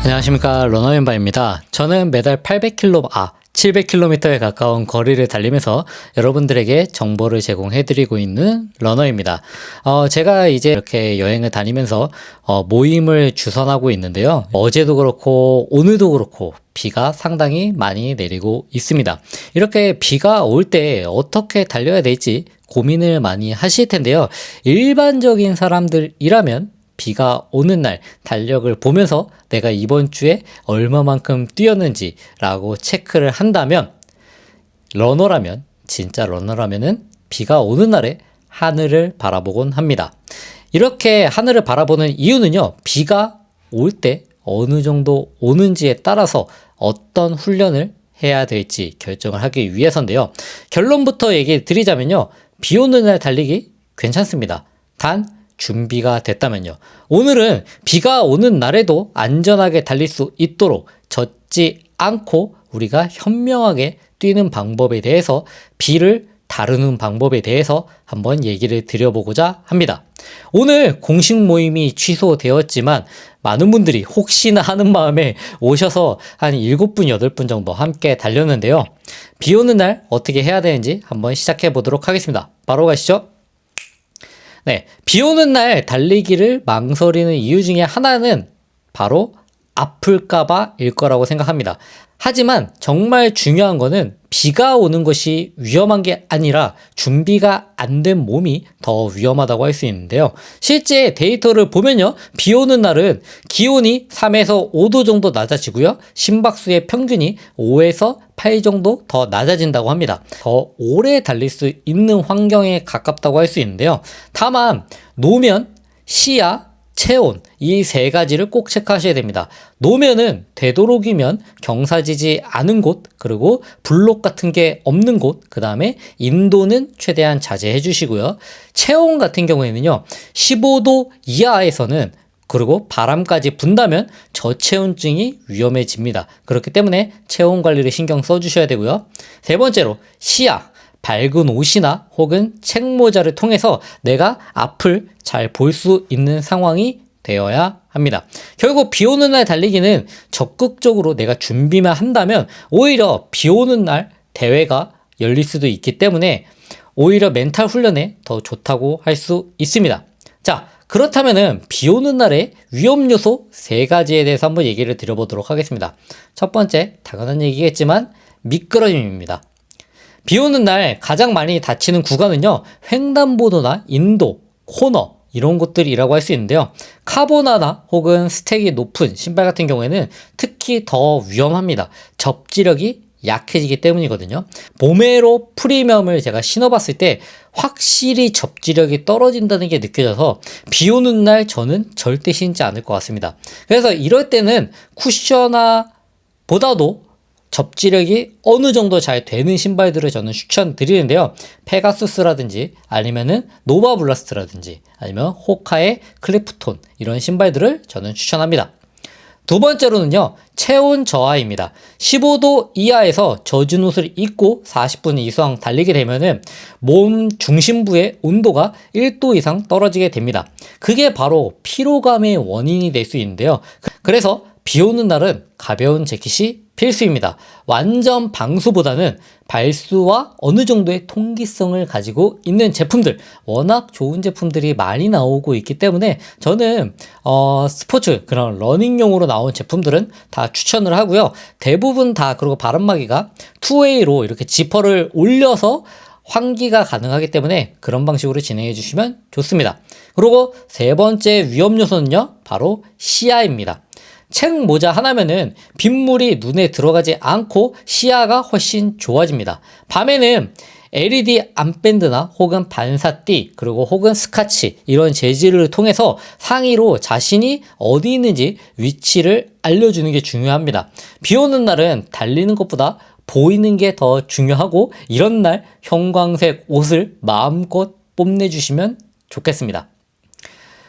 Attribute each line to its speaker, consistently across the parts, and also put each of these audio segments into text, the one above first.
Speaker 1: 안녕하십니까, 러너맨바입니다. 저는 매달 700km에 가까운 거리를 달리면서 여러분들에게 정보를 제공해드리고 있는 러너입니다. 제가 이제 이렇게 여행을 다니면서 모임을 주선하고 있는데요. 어제도 그렇고 오늘도 그렇고 비가 상당히 많이 내리고 있습니다. 이렇게 비가 올 때 어떻게 달려야 될지 고민을 많이 하실 텐데요. 일반적인 사람들이라면 비가 오는 날 달력을 보면서 내가 이번 주에 얼마만큼 뛰었는지 라고 체크를 한다면, 진짜 러너라면은 비가 오는 날에 하늘을 바라보곤 합니다. 이렇게 하늘을 바라보는 이유는요, 비가 올 때 어느 정도 오는지에 따라서 어떤 훈련을 해야 될지 결정을 하기 위해서인데요. 결론부터 얘기 드리자면요, 비 오는 날 달리기 괜찮습니다. 단 준비가 됐다면요. 오늘은 비가 오는 날에도 안전하게 달릴 수 있도록 젖지 않고 우리가 현명하게 뛰는 방법에 대해서, 비를 다루는 방법에 대해서 한번 얘기를 드려보고자 합니다. 오늘 공식 모임이 취소되었지만 많은 분들이 혹시나 하는 마음에 오셔서 한 7분, 8분 정도 함께 달렸는데요. 비 오는 날 어떻게 해야 되는지 한번 시작해 보도록 하겠습니다. 바로 가시죠. 네, 비 오는 날 달리기를 망설이는 이유 중에 하나는 바로 아플까봐일 거라고 생각합니다. 하지만 정말 중요한 거는 비가 오는 것이 위험한 게 아니라 준비가 안 된 몸이 더 위험하다고 할 수 있는데요. 실제 데이터를 보면요, 비 오는 날은 기온이 3에서 5도 정도 낮아지고요, 심박수의 평균이 5에서 8 정도 더 낮아진다고 합니다. 더 오래 달릴 수 있는 환경에 가깝다고 할 수 있는데요. 다만 노면, 시야, 체온, 이 세 가지를 꼭 체크하셔야 됩니다. 노면은 되도록이면 경사지지 않은 곳, 그리고 블록 같은 게 없는 곳, 그 다음에 인도는 최대한 자제해 주시고요. 체온 같은 경우에는요, 15도 이하에서는, 그리고 바람까지 분다면 저체온증이 위험해집니다. 그렇기 때문에 체온 관리를 신경 써주셔야 되고요. 세 번째로 시야, 밝은 옷이나 혹은 책모자를 통해서 내가 앞을 잘 볼 수 있는 상황이 되어야 합니다. 결국 비 오는 날 달리기는 적극적으로 내가 준비만 한다면 오히려 비 오는 날 대회가 열릴 수도 있기 때문에 오히려 멘탈 훈련에 더 좋다고 할 수 있습니다. 자, 그렇다면은 비 오는 날의 위험 요소 3가지에 대해서 한번 얘기를 드려보도록 하겠습니다. 첫 번째, 당연한 얘기겠지만 미끄러짐입니다. 비 오는 날 가장 많이 다치는 구간은요, 횡단보도나 인도, 코너, 이런 곳들이라고 할 수 있는데요. 카보나나 혹은 스택이 높은 신발 같은 경우에는 특히 더 위험합니다. 접지력이 약해지기 때문이거든요. 보메로 프리미엄을 제가 신어봤을 때 확실히 접지력이 떨어진다는 게 느껴져서 비 오는 날 저는 절대 신지 않을 것 같습니다. 그래서 이럴 때는 쿠셔나 보다도 접지력이 어느 정도 잘 되는 신발들을 저는 추천드리는데요. 페가수스라든지 아니면은 노바블라스트라든지 아니면 호카의 클리프톤, 이런 신발들을 저는 추천합니다. 두 번째로는요, 체온 저하입니다. 15도 이하에서 젖은 옷을 입고 40분 이상 달리게 되면은 몸 중심부의 온도가 1도 이상 떨어지게 됩니다. 그게 바로 피로감의 원인이 될 수 있는데요. 그래서 비 오는 날은 가벼운 재킷이 필수입니다. 완전 방수보다는 발수와 어느 정도의 통기성을 가지고 있는 제품들, 워낙 좋은 제품들이 많이 나오고 있기 때문에 저는 스포츠, 그런 러닝용으로 나온 제품들은 다 추천을 하고요. 대부분 다, 그리고 바람막이가 투웨이로 이렇게 지퍼를 올려서 환기가 가능하기 때문에 그런 방식으로 진행해 주시면 좋습니다. 그리고 세 번째 위험 요소는요, 바로 시야입니다. 책 모자 하나면은 빗물이 눈에 들어가지 않고 시야가 훨씬 좋아집니다. 밤에는 LED 암밴드나 혹은 반사띠, 그리고 혹은 스카치, 이런 재질을 통해서 상의로 자신이 어디 있는지 위치를 알려주는 게 중요합니다. 비 오는 날은 달리는 것보다 보이는 게 더 중요하고, 이런 날 형광색 옷을 마음껏 뽐내주시면 좋겠습니다.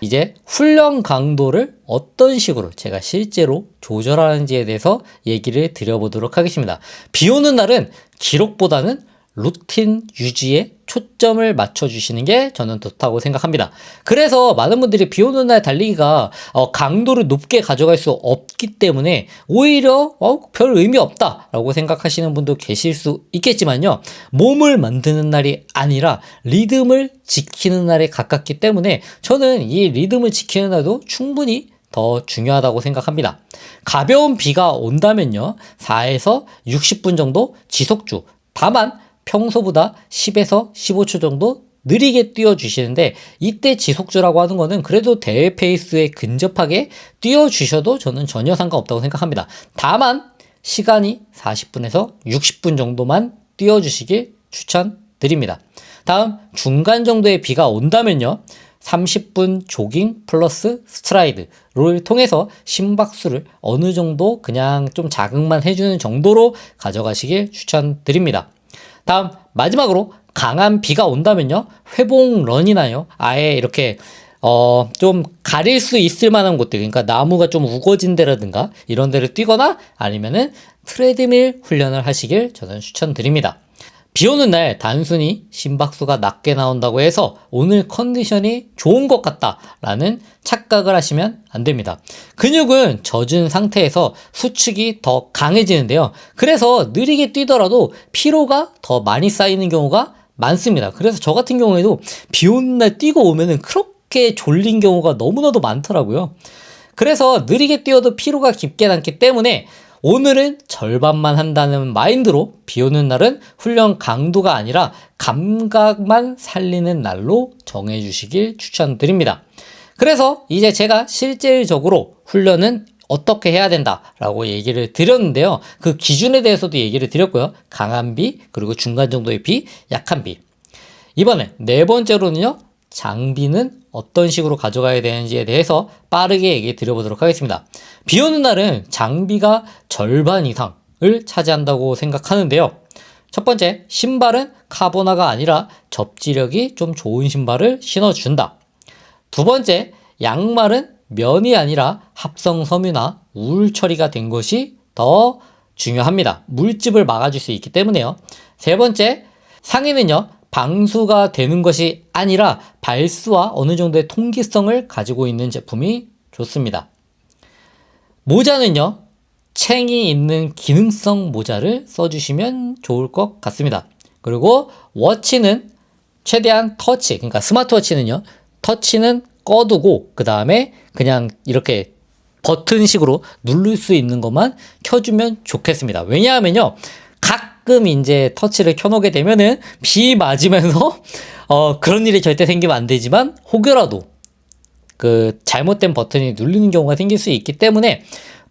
Speaker 1: 이제 훈련 강도를 어떤 식으로 제가 실제로 조절하는지에 대해서 얘기를 드려보도록 하겠습니다. 비 오는 날은 기록보다는 루틴 유지에 초점을 맞춰주시는 게 저는 좋다고 생각합니다. 그래서 많은 분들이 비 오는 날 달리기가 강도를 높게 가져갈 수 없기 때문에 오히려 별 의미 없다라고 생각하시는 분도 계실 수 있겠지만요. 몸을 만드는 날이 아니라 리듬을 지키는 날에 가깝기 때문에 저는 이 리듬을 지키는 날도 충분히 더 중요하다고 생각합니다. 가벼운 비가 온다면요. 4에서 60분 정도 지속주, 다만 평소보다 10에서 15초 정도 느리게 뛰어주시는데 이때 지속주라고 하는 거는 그래도 대회 페이스에 근접하게 뛰어주셔도 저는 전혀 상관없다고 생각합니다. 다만 시간이 40분에서 60분 정도만 뛰어주시길 추천드립니다. 다음 중간 정도의 비가 온다면요. 30분 조깅 플러스 스트라이드를 통해서 심박수를 어느 정도 그냥 좀 자극만 해주는 정도로 가져가시길 추천드립니다. 다음 마지막으로 강한 비가 온다면요. 회복런이나요. 아예 이렇게 좀 가릴 수 있을 만한 곳들, 그러니까 나무가 좀 우거진 데라든가 이런 데를 뛰거나 아니면은 트레드밀 훈련을 하시길 저는 추천드립니다. 비 오는 날 단순히 심박수가 낮게 나온다고 해서 오늘 컨디션이 좋은 것 같다라는 착각을 하시면 안 됩니다. 근육은 젖은 상태에서 수축이 더 강해지는데요. 그래서 느리게 뛰더라도 피로가 더 많이 쌓이는 경우가 많습니다. 그래서 저 같은 경우에도 비 오는 날 뛰고 오면은 그렇게 졸린 경우가 너무나도 많더라고요. 그래서 느리게 뛰어도 피로가 깊게 남기 때문에 오늘은 절반만 한다는 마인드로 비 오는 날은 훈련 강도가 아니라 감각만 살리는 날로 정해주시길 추천드립니다. 그래서 이제 제가 실질적으로 훈련은 어떻게 해야 된다라고 얘기를 드렸는데요. 그 기준에 대해서도 얘기를 드렸고요. 강한 비, 그리고 중간 정도의 비, 약한 비. 이번에 네 번째로는요. 장비는 어떤 식으로 가져가야 되는지에 대해서 빠르게 얘기 드려보도록 하겠습니다. 비 오는 날은 장비가 절반 이상을 차지한다고 생각하는데요. 첫 번째, 신발은 카보나가 아니라 접지력이 좀 좋은 신발을 신어준다. 두 번째, 양말은 면이 아니라 합성 섬유나 울 처리가 된 것이 더 중요합니다. 물집을 막아줄 수 있기 때문에요. 세 번째, 상의는요. 방수가 되는 것이 아니라 발수와 어느 정도의 통기성을 가지고 있는 제품이 좋습니다. 모자는요. 챙이 있는 기능성 모자를 써주시면 좋을 것 같습니다. 그리고 워치는 최대한 터치, 그러니까 스마트워치는요. 터치는 꺼두고 그 다음에 그냥 이렇게 버튼식으로 누를 수 있는 것만 켜주면 좋겠습니다. 왜냐하면요. 가끔 이제 터치를 켜놓게 되면은 비 맞으면서 그런 일이 절대 생기면 안 되지만 혹여라도 그 잘못된 버튼이 눌리는 경우가 생길 수 있기 때문에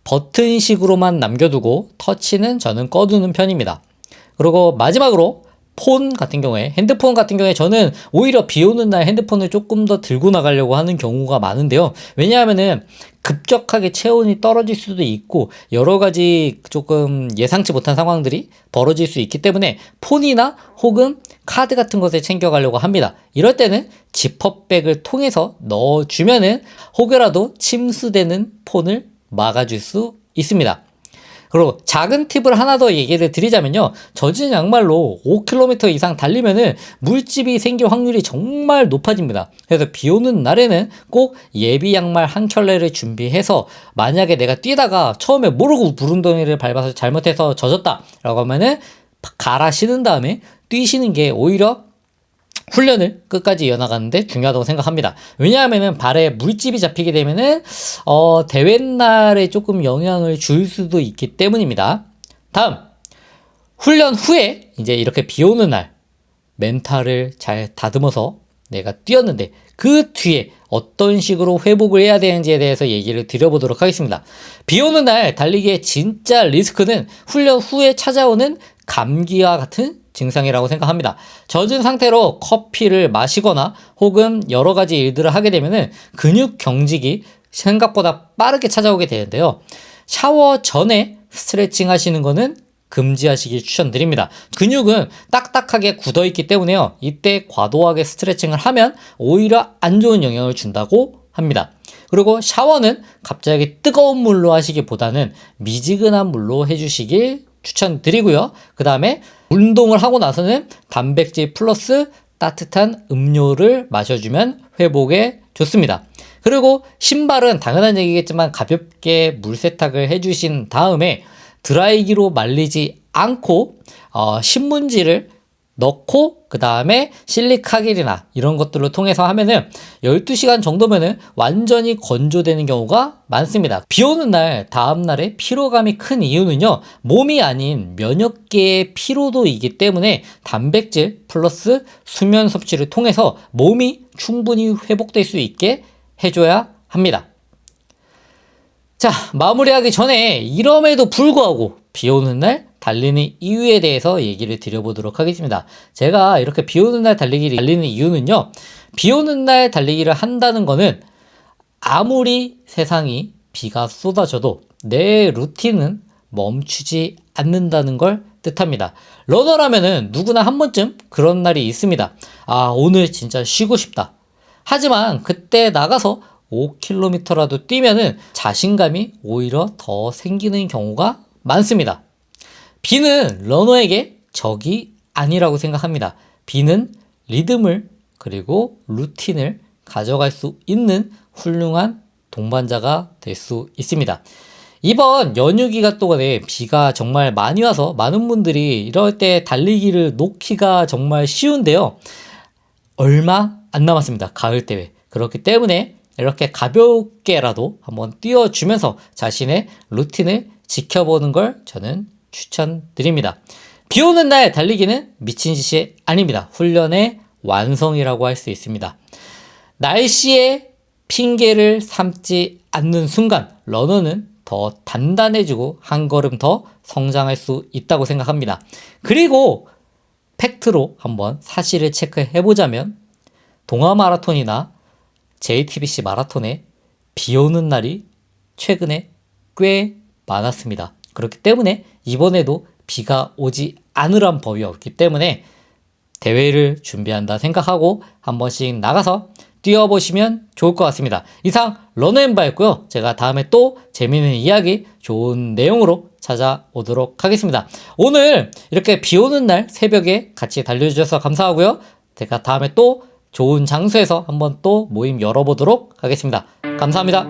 Speaker 1: 버튼식으로만 남겨두고 터치는 저는 꺼두는 편입니다. 그리고 마지막으로 폰 같은 경우에, 핸드폰 같은 경우에 저는 오히려 비 오는 날 핸드폰을 조금 더 들고 나가려고 하는 경우가 많은데요. 왜냐하면은 급격하게 체온이 떨어질 수도 있고 여러 가지 조금 예상치 못한 상황들이 벌어질 수 있기 때문에 폰이나 혹은 카드 같은 것을 챙겨가려고 합니다. 이럴 때는 지퍼백을 통해서 넣어주면은 혹여라도 침수되는 폰을 막아줄 수 있습니다. 그리고 작은 팁을 하나 더 얘기를 드리자면요. 젖은 양말로 5km 이상 달리면은 물집이 생길 확률이 정말 높아집니다. 그래서 비 오는 날에는 꼭 예비 양말 한 켤레를 준비해서 만약에 내가 뛰다가 처음에 모르고 물웅덩이를 밟아서 잘못해서 젖었다 라고 하면은 갈아 신은 다음에 뛰시는 게 오히려 훈련을 끝까지 이어나가는데 중요하다고 생각합니다. 왜냐하면은 발에 물집이 잡히게 되면은 대회 날에 조금 영향을 줄 수도 있기 때문입니다. 다음, 훈련 후에 이제 이렇게 비 오는 날 멘탈을 잘 다듬어서 내가 뛰었는데 그 뒤에 어떤 식으로 회복을 해야 되는지에 대해서 얘기를 드려보도록 하겠습니다. 비 오는 날 달리기의 진짜 리스크는 훈련 후에 찾아오는 감기와 같은 증상이라고 생각합니다. 젖은 상태로 커피를 마시거나 혹은 여러 가지 일들을 하게 되면은 근육 경직이 생각보다 빠르게 찾아오게 되는데요. 샤워 전에 스트레칭 하시는 거는 금지하시길 추천드립니다. 근육은 딱딱하게 굳어 있기 때문에요. 이때 과도하게 스트레칭을 하면 오히려 안 좋은 영향을 준다고 합니다. 그리고 샤워는 갑자기 뜨거운 물로 하시기보다는 미지근한 물로 해주시길 추천드리고요. 그 다음에 운동을 하고 나서는 단백질 플러스 따뜻한 음료를 마셔주면 회복에 좋습니다. 그리고 신발은 당연한 얘기겠지만 가볍게 물 세탁을 해주신 다음에 드라이기로 말리지 않고 신문지를 넣고 그 다음에 실리카겔이나 이런 것들을 통해서 하면은 12시간 정도면은 완전히 건조되는 경우가 많습니다. 비 오는 날 다음날에 피로감이 큰 이유는요, 몸이 아닌 면역계의 피로도이기 때문에 단백질 플러스 수면 섭취를 통해서 몸이 충분히 회복될 수 있게 해줘야 합니다. 자, 마무리하기 전에 이럼에도 불구하고 비 오는 날 달리는 이유에 대해서 얘기를 드려보도록 하겠습니다. 제가 이렇게 비 오는 날 달리는 이유는요, 비 오는 날 달리기를 한다는 거는 아무리 세상이 비가 쏟아져도 내 루틴은 멈추지 않는다는 걸 뜻합니다. 러너라면은 누구나 한 번쯤 그런 날이 있습니다. 아, 오늘 진짜 쉬고 싶다. 하지만 그때 나가서 5km라도 뛰면은 자신감이 오히려 더 생기는 경우가 많습니다. 비는 러너에게 적이 아니라고 생각합니다. 비는 리듬을 그리고 루틴을 가져갈 수 있는 훌륭한 동반자가 될 수 있습니다. 이번 연휴 기간 동안에 비가 정말 많이 와서 많은 분들이 이럴 때 달리기를 놓기가 정말 쉬운데요. 얼마 안 남았습니다. 가을 대회. 그렇기 때문에 이렇게 가볍게라도 한번 뛰어주면서 자신의 루틴을 지켜보는 걸 저는 추천드립니다. 비 오는 날 달리기는 미친 짓이 아닙니다. 훈련의 완성이라고 할 수 있습니다. 날씨에 핑계를 삼지 않는 순간 러너는 더 단단해지고 한 걸음 더 성장할 수 있다고 생각합니다. 그리고 팩트로 한번 사실을 체크해보자면 동아 마라톤이나 JTBC 마라톤에 비 오는 날이 최근에 꽤 많았습니다. 그렇기 때문에 이번에도 비가 오지 않으란 법이 없기 때문에 대회를 준비한다 생각하고 한 번씩 나가서 뛰어보시면 좋을 것 같습니다. 이상 러너앤바였고요. 제가 다음에 또 재미있는 이야기, 좋은 내용으로 찾아오도록 하겠습니다. 오늘 이렇게 비 오는 날 새벽에 같이 달려주셔서 감사하고요. 제가 다음에 또 좋은 장소에서 한번 또 모임 열어보도록 하겠습니다. 감사합니다.